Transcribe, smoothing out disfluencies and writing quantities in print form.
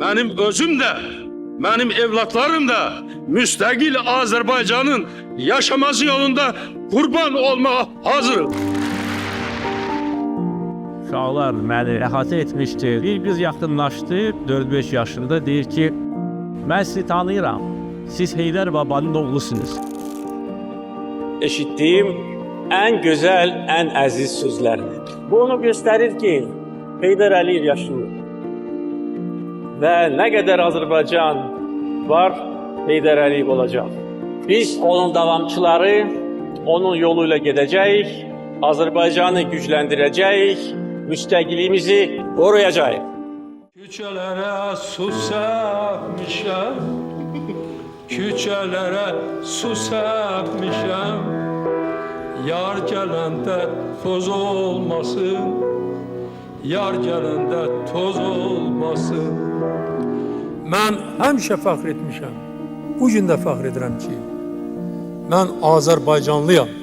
benim özüm de, benim evlatlarım da müstakil Azerbaycan'ın yaşaması yolunda kurban olmaya hazırım. Uşaqlar məni əhatə etmişdir. Bir qız yaxınlaşdı, 4-5 yaşında deyir ki, mən sizi tanıyıram. Siz Heydər babanın oğlusunuz. Eşitdiyim ən gözəl, ən əziz sözlərdir. Bu onu göstərir ki, Heydər Əliyev yaşlıdır. Və nə qədər Azərbaycan var, Heydər Əliyev olacaq. Biz onun davamçıları, onun yoluyla gedəcəyik, Azərbaycanı gücləndirəcəyik, müstəqilliyimizi qoruyacağıq. Küçelere su serpmişem, küçelere su serpmişem. Yar gelende toz olmasın, yar gelende toz olmasın. Mən həmişə fəxr etmişəm. Bu gün də fəxr edirəm ki, mən Azərbaycanlıyam.